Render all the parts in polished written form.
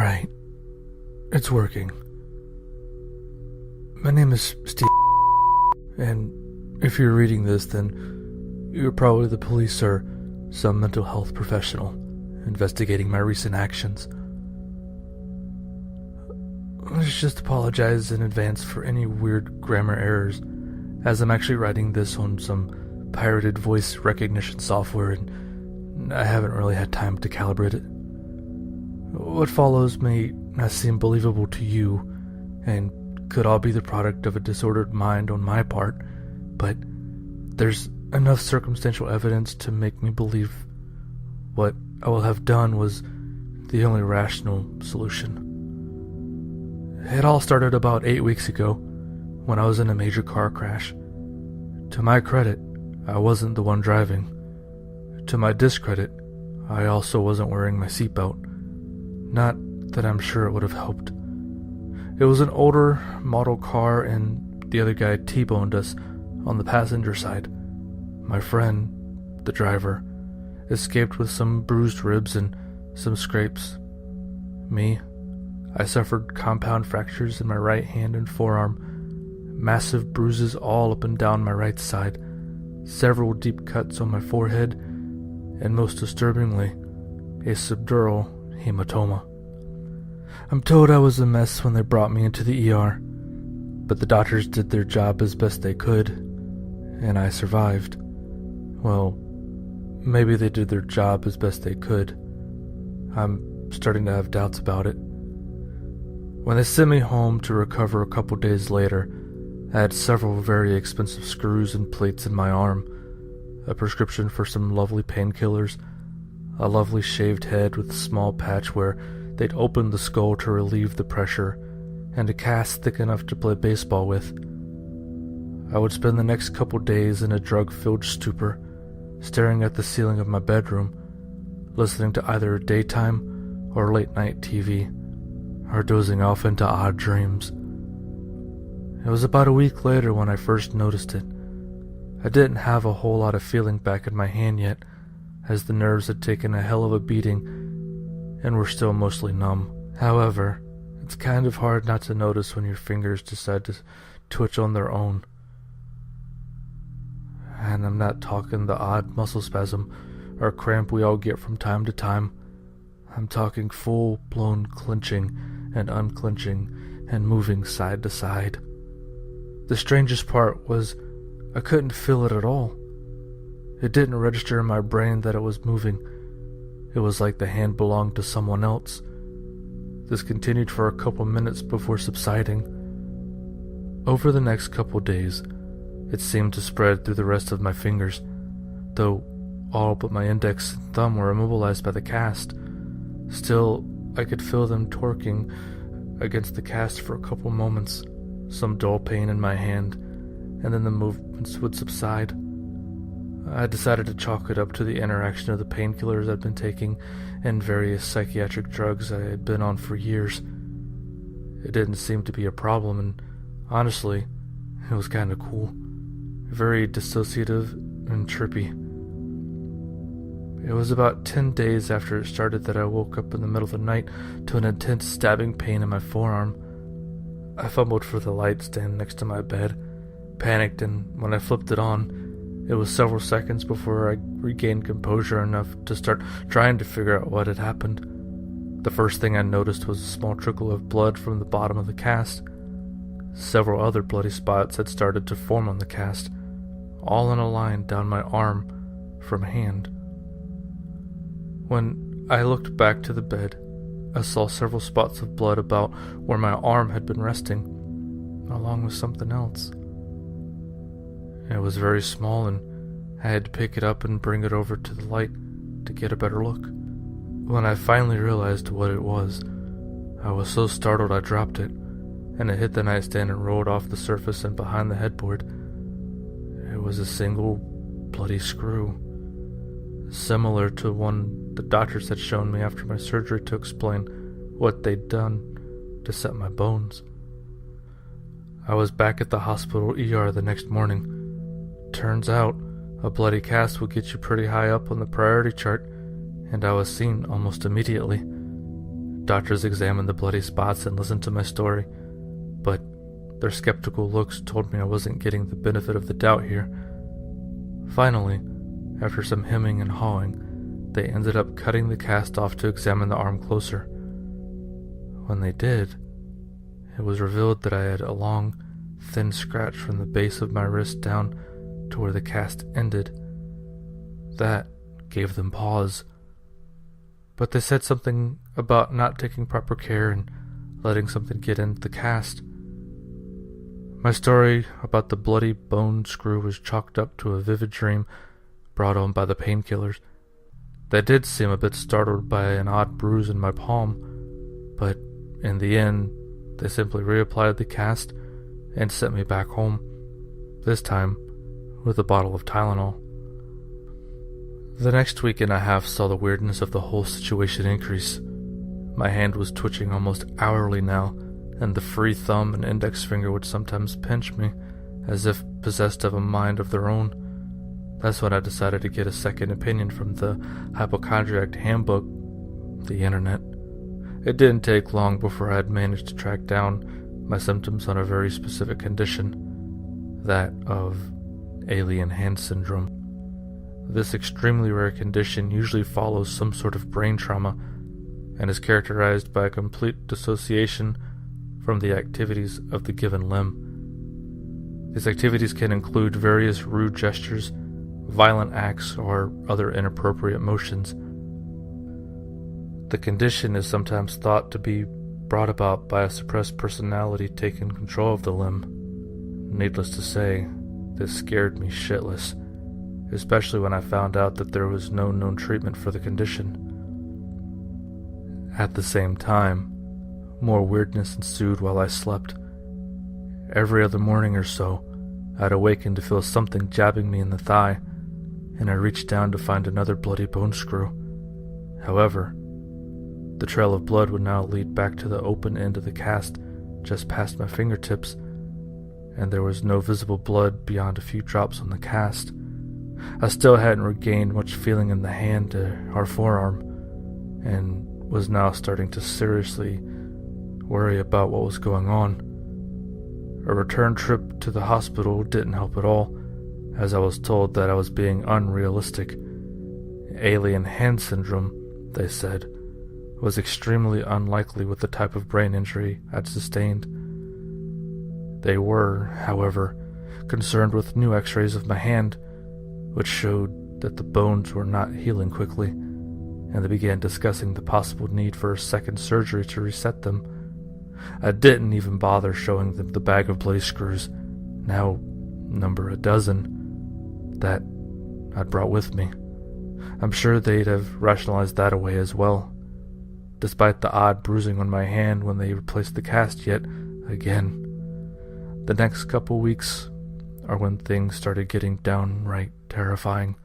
Alright, it's working. My name is Steve, and if you're reading this, then you're probably the police or some mental health professional investigating my recent actions. Let's just apologize in advance for any weird grammar errors, as I'm actually writing this on some pirated voice recognition software and I haven't really had time to calibrate it. What follows may not seem believable to you, and could all be the product of a disordered mind on my part, but there's enough circumstantial evidence to make me believe what I will have done was the only rational solution. It all started about 8 weeks ago, when I was in a major car crash. To my credit, I wasn't the one driving. To my discredit, I also wasn't wearing my seatbelt. Not that I'm sure it would have helped. It was an older model car and the other guy T-boned us on the passenger side. My friend, the driver, escaped with some bruised ribs and some scrapes. Me, I suffered compound fractures in my right hand and forearm, massive bruises all up and down my right side, several deep cuts on my forehead, and most disturbingly, a subdural hematoma. I'm told I was a mess when they brought me into the ER, but the doctors did their job as best they could, and I survived. Well, maybe they did their job as best they could. I'm starting to have doubts about it. When they sent me home to recover a couple days later, I had several very expensive screws and plates in my arm, a prescription for some lovely painkillers, a lovely shaved head with a small patch where they'd opened the skull to relieve the pressure, and a cast thick enough to play baseball with. I would spend the next couple days in a drug-filled stupor, staring at the ceiling of my bedroom, listening to either daytime or late-night TV, or dozing off into odd dreams. It was about a week later when I first noticed it. I didn't have a whole lot of feeling back in my hand yet, as the nerves had taken a hell of a beating and were still mostly numb. However, it's kind of hard not to notice when your fingers decide to twitch on their own. And I'm not talking the odd muscle spasm or cramp we all get from time to time. I'm talking full-blown clenching and unclenching and moving side to side. The strangest part was I couldn't feel it at all. It didn't register in my brain that it was moving. It was like the hand belonged to someone else. This continued for a couple minutes before subsiding. Over the next couple days, it seemed to spread through the rest of my fingers, though all but my index and thumb were immobilized by the cast. Still, I could feel them torquing against the cast for a couple moments, some dull pain in my hand, and then the movements would subside. I decided to chalk it up to the interaction of the painkillers I'd been taking and various psychiatric drugs I had been on for years. It didn't seem to be a problem, and honestly, it was kind of cool. Very dissociative and trippy. It was about 10 days after it started that I woke up in the middle of the night to an intense stabbing pain in my forearm. I fumbled for the light stand next to my bed, panicked, and when I flipped it on, it was several seconds before I regained composure enough to start trying to figure out what had happened. The first thing I noticed was a small trickle of blood from the bottom of the cast. Several other bloody spots had started to form on the cast, all in a line down my arm from hand. When I looked back to the bed, I saw several spots of blood about where my arm had been resting, along with something else. It was very small, and I had to pick it up and bring it over to the light to get a better look. When I finally realized what it was, I was so startled I dropped it, and it hit the nightstand and rolled off the surface and behind the headboard. It was a single bloody screw, similar to one the doctors had shown me after my surgery to explain what they'd done to set my bones. I was back at the hospital ER the next morning. Turns out, a bloody cast will get you pretty high up on the priority chart, and I was seen almost immediately. Doctors examined the bloody spots and listened to my story, but their skeptical looks told me I wasn't getting the benefit of the doubt here. Finally, after some hemming and hawing, they ended up cutting the cast off to examine the arm closer. When they did, it was revealed that I had a long, thin scratch from the base of my wrist down to where the cast ended. That gave them pause, but they said something about not taking proper care and letting something get into the cast. My story about the bloody bone screw was chalked up to a vivid dream brought on by the painkillers. They did seem a bit startled by an odd bruise in my palm, but in the end, they simply reapplied the cast and sent me back home, this time with a bottle of Tylenol. The next week and a half saw the weirdness of the whole situation increase. My hand was twitching almost hourly now, and the free thumb and index finger would sometimes pinch me, as if possessed of a mind of their own. That's when I decided to get a second opinion from the Hypochondriac Handbook, the internet. It didn't take long before I had managed to track down my symptoms on a very specific condition, that of alien hand syndrome. This extremely rare condition usually follows some sort of brain trauma and is characterized by a complete dissociation from the activities of the given limb. These activities can include various rude gestures, violent acts, or other inappropriate motions. The condition is sometimes thought to be brought about by a suppressed personality taking control of the limb. Needless to say, this scared me shitless, especially when I found out that there was no known treatment for the condition. At the same time, more weirdness ensued while I slept. Every other morning or so, I'd awaken to feel something jabbing me in the thigh, and I reached down to find another bloody bone screw. However, the trail of blood would now lead back to the open end of the cast just past my fingertips, and there was no visible blood beyond a few drops on the cast. I still hadn't regained much feeling in the hand or forearm, and was now starting to seriously worry about what was going on. A return trip to the hospital didn't help at all, as I was told that I was being unrealistic. Alien hand syndrome, they said, was extremely unlikely with the type of brain injury I'd sustained. They were, however, concerned with new x-rays of my hand, which showed that the bones were not healing quickly, and they began discussing the possible need for a second surgery to reset them. I didn't even bother showing them the bag of bloody screws, now number a dozen, that I'd brought with me. I'm sure they'd have rationalized that away as well, despite the odd bruising on my hand when they replaced the cast yet again. The next couple weeks are when things started getting downright terrifying.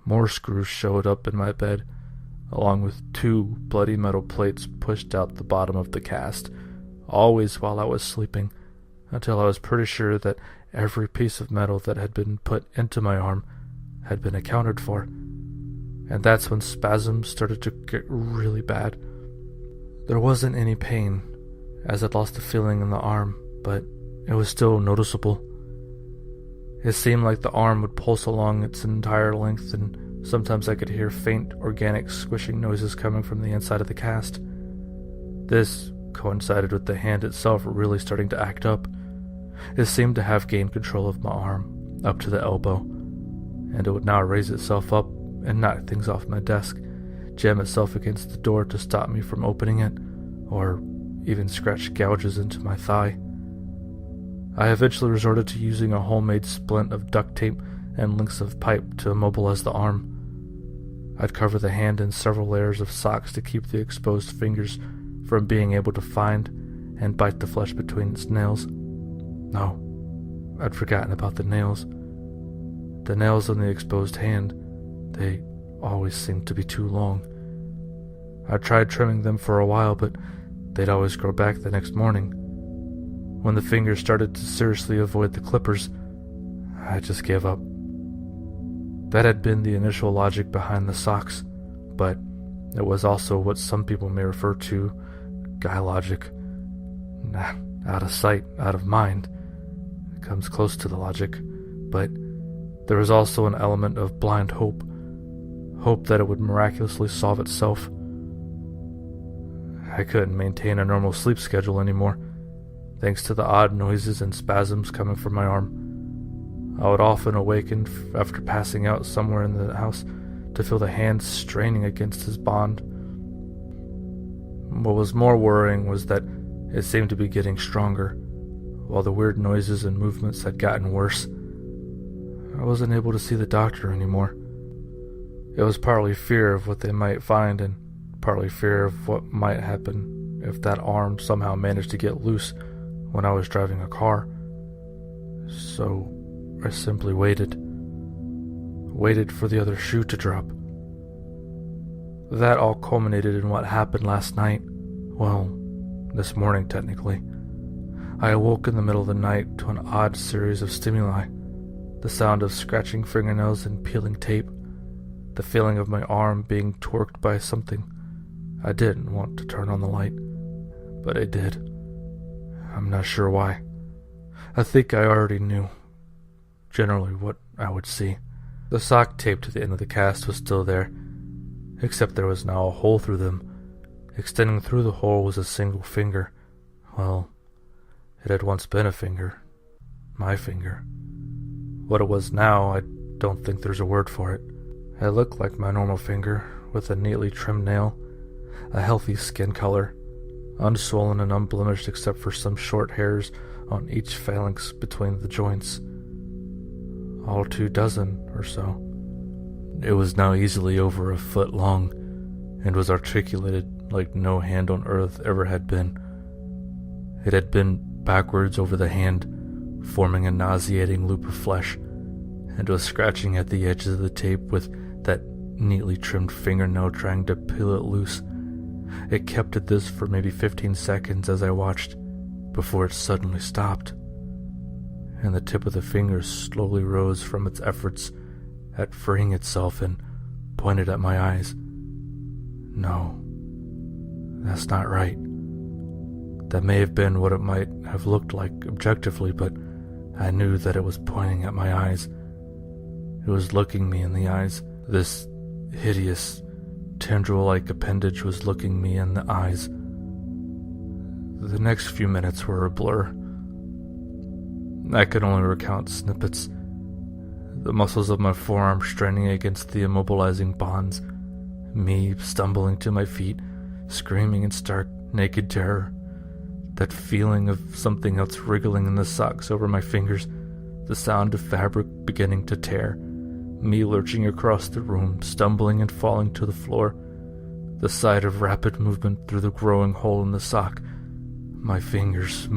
More screws showed up in my bed, along with 2 bloody metal plates pushed out the bottom of the cast, always while I was sleeping, until I was pretty sure that every piece of metal that had been put into my arm had been accounted for. And that's when spasms started to get really bad. There wasn't any pain, as I'd lost the feeling in the arm, but it was still noticeable. It seemed like the arm would pulse along its entire length, and sometimes I could hear faint, organic squishing noises coming from the inside of the cast. This coincided with the hand itself really starting to act up. It seemed to have gained control of my arm, up to the elbow, and it would now raise itself up and knock things off my desk, jam itself against the door to stop me from opening it, or even scratch gouges into my thigh. I eventually resorted to using a homemade splint of duct tape and lengths of pipe to immobilize the arm. I'd cover the hand in several layers of socks to keep the exposed fingers from being able to find and bite the flesh between its nails. No, I'd forgotten about the nails. The nails on the exposed hand, they always seemed to be too long. I tried trimming them for a while, but they'd always grow back the next morning. When the fingers started to seriously avoid the clippers, I just gave up. That had been the initial logic behind the socks, but It was also what some people may refer to guy logic. Nah, out of sight, out of mind. It comes close to the logic, but there was also an element of blind hope. Hope that it would miraculously solve itself. I couldn't maintain a normal sleep schedule anymore, thanks to the odd noises and spasms coming from my arm. I would often awaken after passing out somewhere in the house to feel the hand straining against his bond. What was more worrying was that it seemed to be getting stronger, while the weird noises and movements had gotten worse. I wasn't able to see the doctor anymore. It was partly fear of what they might find and partly fear of what might happen if that arm somehow managed to get loose when I was driving a car. So I simply waited for the other shoe to drop. That all culminated in what happened last night. Well, this morning technically. I awoke in the middle of the night to an odd series of stimuli. The sound of scratching fingernails and peeling tape. The feeling of my arm being torqued by something. I didn't want to turn on the light, but I did. I'm not sure why. I think I already knew generally what I would see. The sock taped to the end of the cast was still there, except there was now a hole through them. Extending through the hole was a single finger. Well, it had once been a finger. My finger. What it was now, I don't think there's a word for it. It looked like my normal finger, with a neatly trimmed nail, a healthy skin color, unswollen and unblemished except for some short hairs on each phalanx between the joints. All 24 or so. It was now easily over a foot long, and was articulated like no hand on earth ever had been. It had been backwards over the hand, forming a nauseating loop of flesh, and was scratching at the edges of the tape with that neatly trimmed fingernail trying to peel it loose. It kept at this for maybe 15 seconds as I watched, before it suddenly stopped, and the tip of the finger slowly rose from its efforts at freeing itself and pointed at my eyes. No, that's not right. That may have been what it might have looked like objectively, but I knew that it was pointing at my eyes. It was looking me in the eyes. This hideous, tendril-like appendage was looking me in the eyes. The next few minutes were a blur. I could only recount snippets. The muscles of my forearm straining against the immobilizing bonds. Me stumbling to my feet, screaming in stark, naked terror. That feeling of something else wriggling in the socks over my fingers. The sound of fabric beginning to tear. Me lurching across the room, stumbling and falling to the floor. The sight of rapid movement through the growing hole in the sock. My fingers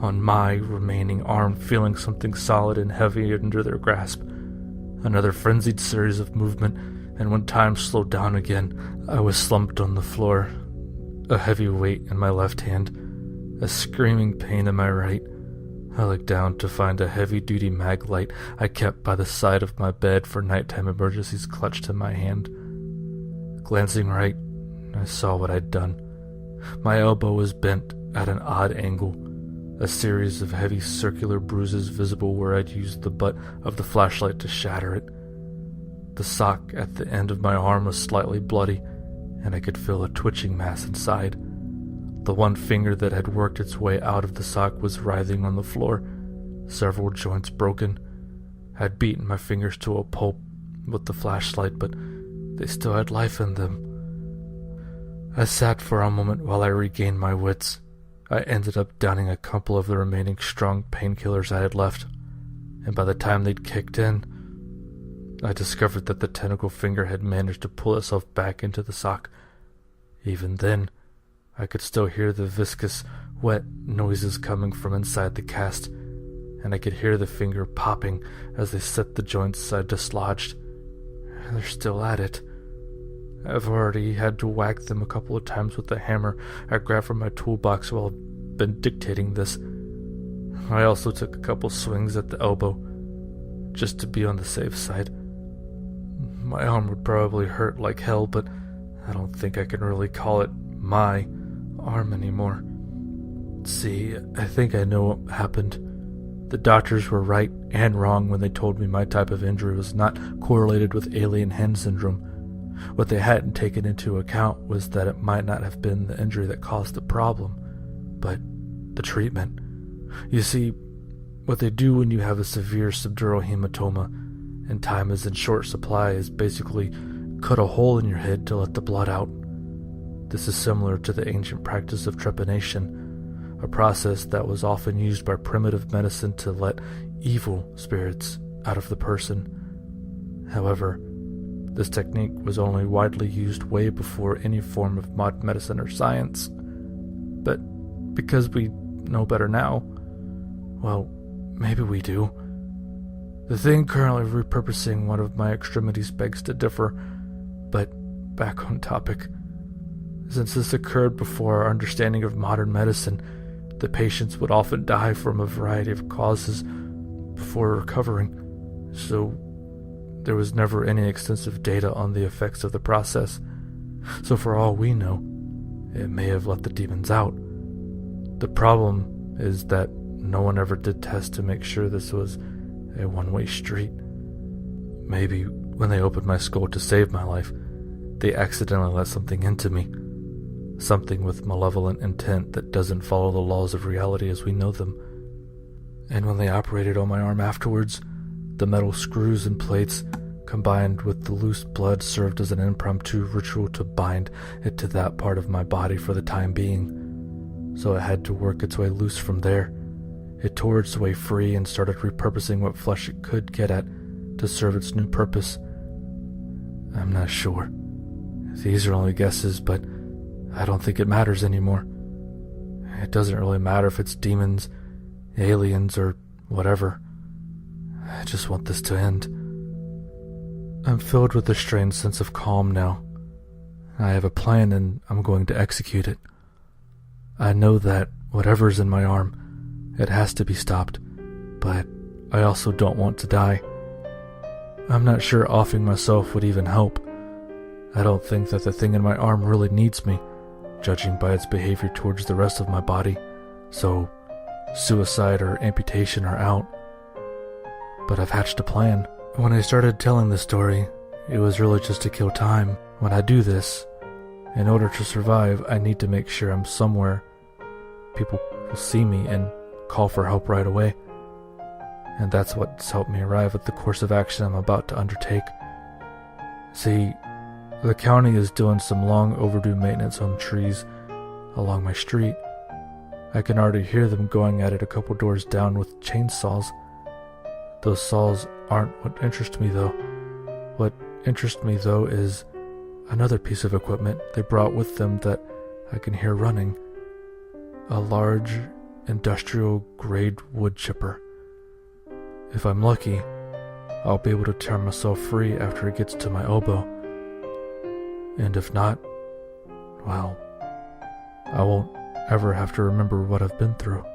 on my remaining arm, feeling something solid and heavy under their grasp. Another frenzied series of movement, and when time slowed down again, I was slumped on the floor. A heavy weight in my left hand, a screaming pain in my right. I looked down to find a heavy-duty mag light I kept by the side of my bed for nighttime emergencies clutched in my hand. Glancing right, I saw what I'd done. My elbow was bent at an odd angle, a series of heavy circular bruises visible where I'd used the butt of the flashlight to shatter it. The sock at the end of my arm was slightly bloody, and I could feel a twitching mass inside. The one finger that had worked its way out of the sock was writhing on the floor, several joints broken. I'd beaten my fingers to a pulp with the flashlight, but they still had life in them. I sat for a moment while I regained my wits. I ended up downing a couple of the remaining strong painkillers I had left, and by the time they'd kicked in, I discovered that the tentacle finger had managed to pull itself back into the sock. Even then, I could still hear the viscous, wet noises coming from inside the cast, and I could hear the finger popping as they set the joints I'd dislodged. They're still at it. I've already had to whack them a couple of times with the hammer I grabbed from my toolbox while I've been dictating this. I also took a couple swings at the elbow, just to be on the safe side. my arm would probably hurt like hell, but I don't think I can really call it my arm anymore. See, I think I know what happened. The doctors were right and wrong when they told me my type of injury was not correlated with alien hand syndrome. What they hadn't taken into account was that it might not have been the injury that caused the problem, but the treatment. You see, what they do when you have a severe subdural hematoma and time is in short supply is basically cut a hole in your head to let the blood out. This is similar to the ancient practice of trepanation, a process that was often used by primitive medicine to let evil spirits out of the person. However, this technique was only widely used way before any form of modern medicine or science. But because we know better now, well, maybe we do. The thing currently repurposing one of my extremities begs to differ, but back on topic. Since this occurred before our understanding of modern medicine, the patients would often die from a variety of causes before recovering, so there was never any extensive data on the effects of the process. So for all we know, it may have let the demons out. The problem is that no one ever did test to make sure this was a one-way street. Maybe when they opened my skull to save my life, they accidentally let something into me. Something with malevolent intent that doesn't follow the laws of reality as we know them. And when they operated on my arm afterwards, the metal screws and plates, combined with the loose blood, served as an impromptu ritual to bind it to that part of my body for the time being. So it had to work its way loose from there. It tore its way free and started repurposing what flesh it could get at to serve its new purpose. I'm not sure. These are only guesses, but I don't think it matters anymore. It doesn't really matter if it's demons, aliens, or whatever. I just want this to end. I'm filled with a strange sense of calm now. I have a plan and I'm going to execute it. I know that whatever's in my arm, it has to be stopped, but I also don't want to die. I'm not sure offing myself would even help. I don't think that the thing in my arm really needs me, judging by its behavior towards the rest of my body, so suicide or amputation are out. But I've hatched a plan. When I started telling this story, it was really just to kill time. When I do this, in order to survive, I need to make sure I'm somewhere people will see me and call for help right away. And that's what's helped me arrive at the course of action I'm about to undertake. See, the county is doing some long overdue maintenance on trees along my street. I can already hear them going at it a couple doors down with chainsaws. Those saws aren't what interests me though. What interests me though is another piece of equipment they brought with them that I can hear running. A large industrial-grade wood chipper. If I'm lucky, I'll be able to tear myself free after it gets to my elbow. And if not, well, I won't ever have to remember what I've been through.